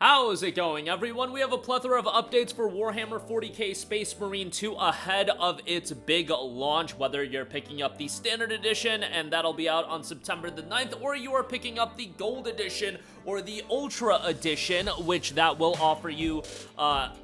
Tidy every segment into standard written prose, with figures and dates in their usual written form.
How's it going, everyone? We have a plethora of updates for Warhammer 40K Space Marine 2 ahead of its big launch, whether you're picking up the Standard Edition, and that'll be out on September the 9th, or you are picking up the Gold Edition or the Ultra Edition, which that will offer you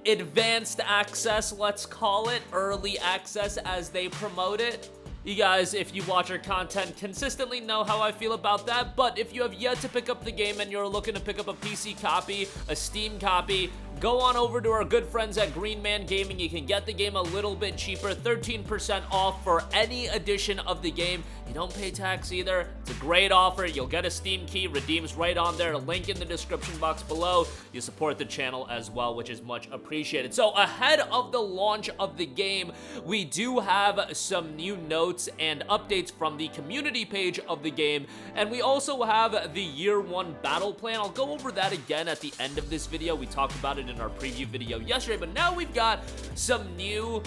advanced access, let's call it, early access as they promote it. You guys, if you watch our content, consistently know how I feel about that, but if you have yet to pick up the game and you're looking to pick up a PC copy, a Steam copy, go on over to our good friends at Green Man Gaming. You can get the game a little bit cheaper, 13% off for any edition of the game. You don't pay tax either. It's a great offer. You'll get a Steam key, redeems right on there, link in the description box below. You support the channel as well, which is much appreciated. So ahead of the launch of the game, we do have some new notes and updates from the community page of the game, and we also have the year one battle plan. I'll go over that again at the end of this video. We talked about it in our preview video yesterday, but now we've got some new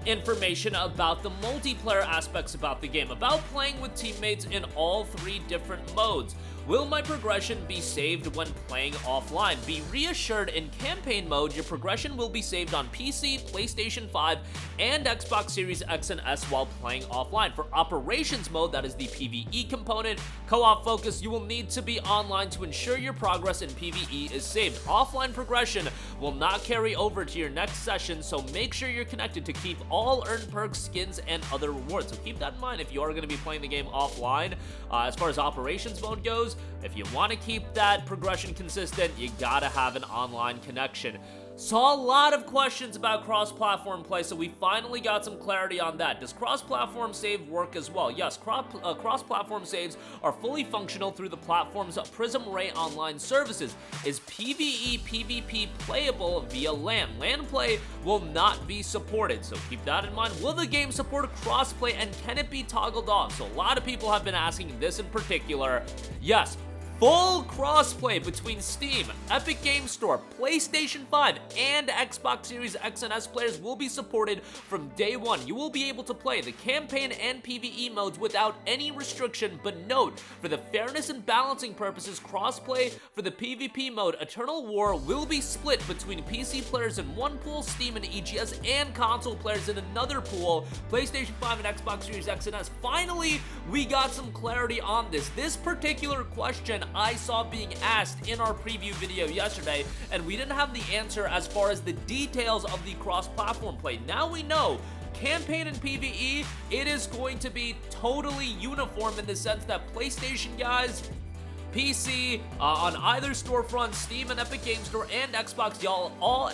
information about the multiplayer aspects about the game, about playing with teammates in all three different modes. Will my progression be saved when playing offline? Be reassured, in campaign mode, your progression will be saved on PC, PlayStation 5, and Xbox Series X and S while playing offline. For operations mode, that is the PvE component, co-op focus, you will need to be online to ensure your progress in PvE is saved. Offline progression will not carry over to your next session, so make sure you're connected to keep all earned perks, skins, and other rewards. So keep that in mind if you are going to be playing the game offline. As far as operations mode goes, if you want to keep that progression consistent, you gotta have an online connection. Saw a lot of questions about cross-platform play, so we finally got some clarity on that. Does cross-platform save work as well? Yes, cross-platform saves are fully functional through the platform's Prism Ray online services. Is PvE PvP playable via LAN? LAN play will not be supported, so keep that in mind. Will the game support cross-play, and can it be toggled off? So a lot of people have been asking this in particular. Yes. Full crossplay between Steam, Epic Games Store, PlayStation 5, and Xbox Series X and S players will be supported from day one. You will be able to play the campaign and PvE modes without any restriction, but note, for the fairness and balancing purposes, crossplay for the PvP mode, Eternal War, will be split between PC players in one pool, Steam and EGS, and console players in another pool, PlayStation 5 and Xbox Series X and S. Finally, we got some clarity on this. This particular question I saw being asked in our preview video yesterday, and we didn't have the answer as far as the details of the cross-platform play. Now we know. Campaign and PvE, it is going to be totally uniform in the sense that PlayStation guys, PC, on either storefront, Steam and Epic Games Store, and Xbox,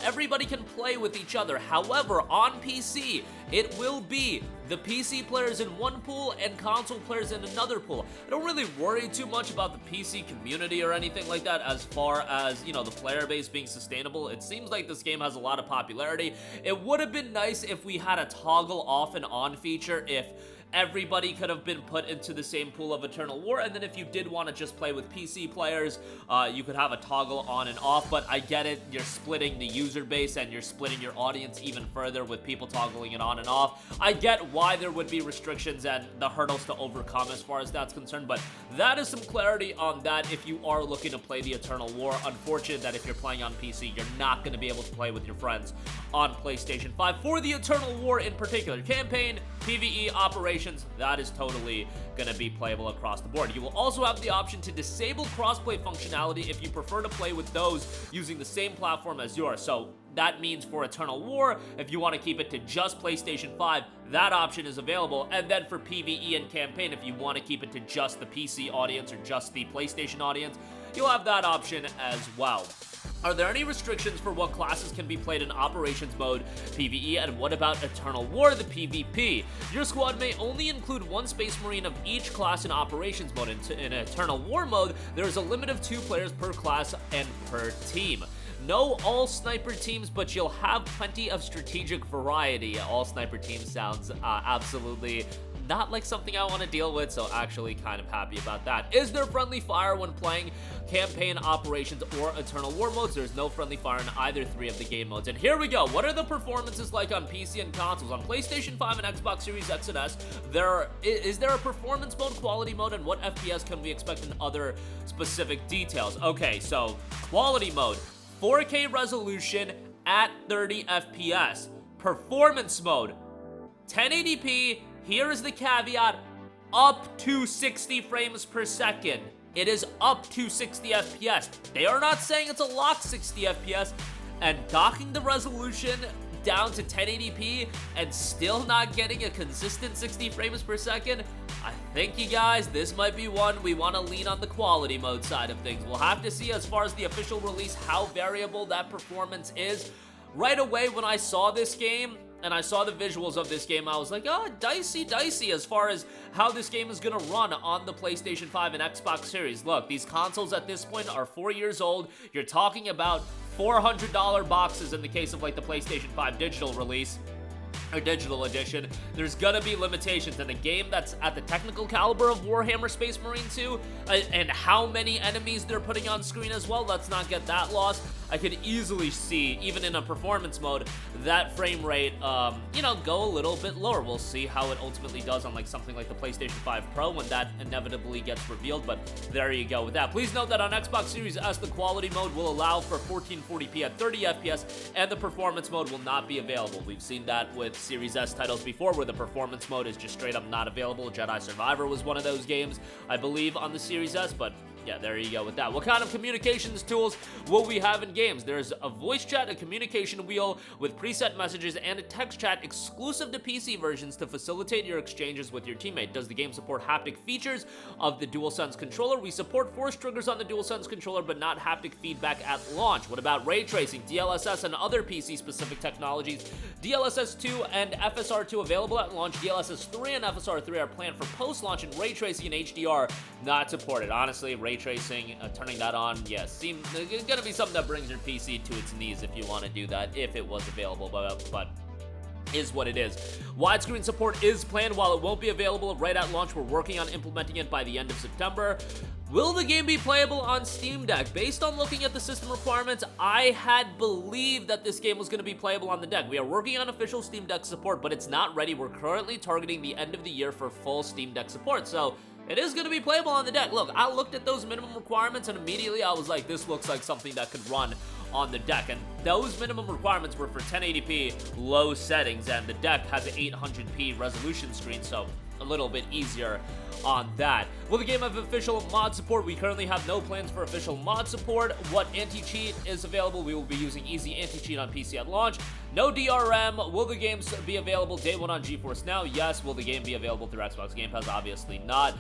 everybody can play with each other. However, on PC, it will be the PC players in one pool and console players in another pool. I don't really worry too much about the PC community or anything like that as far as, you know, the player base being sustainable. It seems like this game has a lot of popularity. It would have been nice if we had a toggle off and on feature, if everybody could have been put into the same pool of Eternal War, and then if you did want to just play with PC players, you could have a toggle on and off. But I get it, you're splitting the user base and you're splitting your audience even further with people toggling it on and off. I get why there would be restrictions and the hurdles to overcome as far as that's concerned, but that is some clarity on that if you are looking to play the Eternal War. Unfortunate that if you're playing on PC, you're not going to be able to play with your friends on PlayStation 5 for the Eternal War in particular. Campaign, PvE, operations, that is totally going to be playable across the board. You will also have the option to disable crossplay functionality if you prefer to play with those using the same platform as yours. So that means for Eternal War, if you want to keep it to just PlayStation 5, that option is available. And then for PvE and campaign, if you want to keep it to just the PC audience or just the PlayStation audience, you'll have that option as well. Are there any restrictions for what classes can be played in Operations Mode, PvE, and what about Eternal War, the PvP? Your squad may only include one Space Marine of each class in Operations Mode. In Eternal War Mode, there is a limit of 2 players per class and per team. No all sniper teams, but you'll have plenty of strategic variety. All sniper teams sounds absolutely not like something I want to deal with, so actually kind of happy about that. Is there friendly fire when playing campaign, operations, or Eternal War modes? There's no friendly fire in either 3 of the game modes. And here we go. What are the performances like on PC and consoles? On PlayStation 5 and Xbox Series X and S, is there a performance mode, quality mode, and what FPS can we expect in other specific details? Okay, so quality mode. 4K resolution at 30 FPS. Performance mode, 1080p, here is the caveat, up to 60 frames per second. It is up to 60 FPS. They are not saying it's a locked 60 FPS, and docking the resolution down to 1080p and still not getting a consistent 60 frames per second, I think, you guys, this might be one we want to lean on the quality mode side of things. We'll have to see as far as the official release how variable that performance is. Right away when I saw this game and I saw the visuals of this game, I was like, oh, dicey as far as how this game is gonna run on the PlayStation 5 and Xbox Series. Look, these consoles at this point are 4 years old. You're talking about $400 boxes in the case of like the PlayStation 5 digital release or digital edition. There's gonna be limitations, and a game that's at the technical caliber of Warhammer Space Marine 2 and how many enemies they're putting on screen as well, let's not get that lost. I could easily see, even in a performance mode, that frame rate, you know, go a little bit lower. We'll see how it ultimately does on like something like the PlayStation 5 Pro when that inevitably gets revealed, but there you go with that. Please note that on Xbox Series S, the quality mode will allow for 1440p at 30 FPS, and the performance mode will not be available. We've seen that with Series S titles before, where the performance mode is just straight up not available. Jedi Survivor was one of those games, I believe, on the Series S, but yeah, there you go with that. What kind of communications tools will we have in games? There's a voice chat, a communication wheel with preset messages, and a text chat exclusive to PC versions to facilitate your exchanges with your teammate. Does the game support haptic features of the DualSense controller? We support force triggers on the DualSense controller, but not haptic feedback at launch. What about ray tracing, DLSS, and other PC-specific technologies? DLSS 2 and FSR 2 available at launch. DLSS 3 and FSR 3 are planned for post-launch, and ray tracing and HDR not supported. Honestly, ray tracing, turning that on, yes, it's gonna be something that brings your PC to its knees if you want to do that, if it was available, but is what it is. Widescreen support is planned. While it won't be available right at launch, we're working on implementing it by the end of September. Will the game be playable on Steam Deck? Based on looking at the system requirements, I had believed that this game was going to be playable on the deck. We are working on official Steam Deck support, but it's not ready. We're currently targeting the end of the year for full Steam Deck support, so it is going to be playable on the deck. Look, I looked at those minimum requirements, and immediately I was like, this looks like something that could run on the deck, and those minimum requirements were for 1080p low settings, and the deck has an 800p resolution screen, so a little bit easier on that. Will the game have official mod support? We currently have no plans for official mod support. What anti-cheat is available? We will be using easy anti-cheat on PC at launch. No DRM. Will the game be available day one on GeForce Now? Yes. Will the game be available through Xbox Game Pass? Obviously not.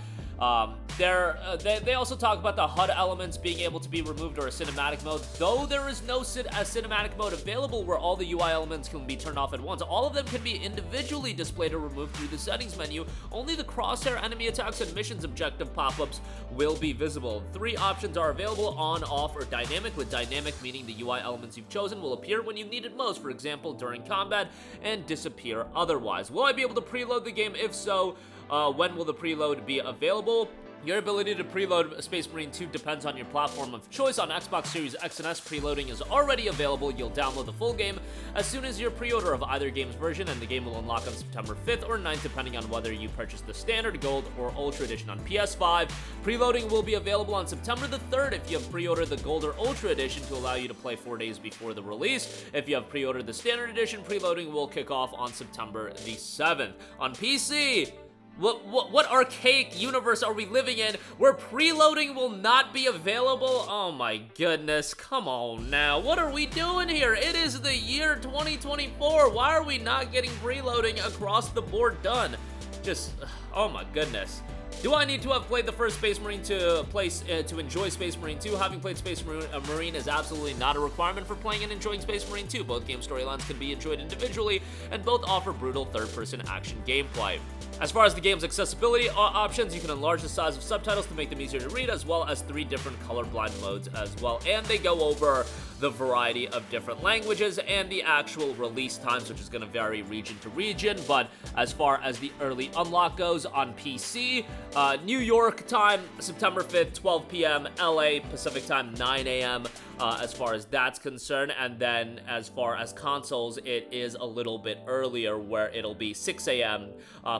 They also talk about the HUD elements being able to be removed, or a cinematic mode, though there is no cinematic mode available where all the UI elements can be turned off at once. All of them can be individually displayed or removed through the settings menu. Only the crosshair enemy attacks and missions objective pop-ups will be visible. 3 options are available: on, off, or dynamic, with dynamic meaning the UI elements you've chosen will appear when you need it most, for example during combat, and disappear otherwise. Will I be able to preload the game? If so, when will the preload be available? Your ability to preload Space Marine 2 depends on your platform of choice. On Xbox Series X and S, preloading is already available. You'll download the full game as soon as your pre-order of either game's version, and the game will unlock on September 5th or 9th, depending on whether you purchase the Standard, Gold, or Ultra Edition. On PS5, preloading will be available on September the 3rd if you have pre-ordered the Gold or Ultra Edition to allow you to play 4 days before the release. If you have pre-ordered the Standard Edition, preloading will kick off on September the 7th. On PC, what archaic universe are we living in where preloading will not be available? Oh my goodness, come on now. What are we doing here? It is the year 2024. Why are we not getting preloading across the board done? Just, oh my goodness. Do I need to have played the first Space Marine to enjoy Space Marine 2? Having played Space Marine is absolutely not a requirement for playing and enjoying Space Marine 2. Both game storylines can be enjoyed individually, and both offer brutal third-person action gameplay. As far as the game's accessibility options, you can enlarge the size of subtitles to make them easier to read, as well as 3 different colorblind modes as well, and they go over the variety of different languages and the actual release times, which is going to vary region to region. But as far as the early unlock goes, on PC, New York time, September 5th, 12 p.m., LA Pacific time, 9 a.m., as far as that's concerned. And then as far as consoles, it is a little bit earlier, where it'll be 6 a.m.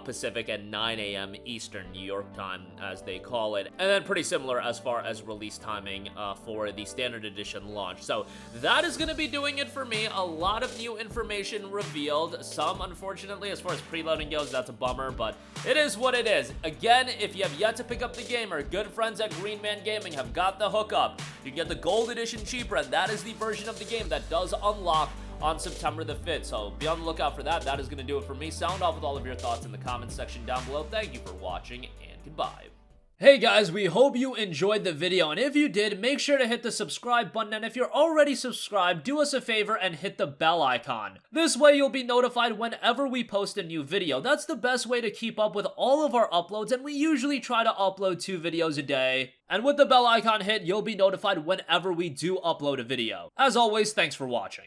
Pacific and 9 a.m. Eastern, New York time, as they call it. And then pretty similar as far as release timing for the Standard Edition launch. So So that is going to be doing it for me. A lot of new information revealed. Some, unfortunately, as far as preloading goes, that's a bummer, but it is what it is. Again, if you have yet to pick up the game, our good friends at Green Man Gaming have got the hookup. You can get the Gold Edition cheaper, and that is the version of the game that does unlock on September the 5th, so be on the lookout for that. That is going to do it for me. Sound off with all of your thoughts in the comments section down below. Thank you for watching, and goodbye. Hey guys, we hope you enjoyed the video, and if you did, make sure to hit the subscribe button, and if you're already subscribed, do us a favor and hit the bell icon. This way you'll be notified whenever we post a new video. That's the best way to keep up with all of our uploads, and we usually try to upload 2 videos a day. And with the bell icon hit, you'll be notified whenever we do upload a video. As always, thanks for watching.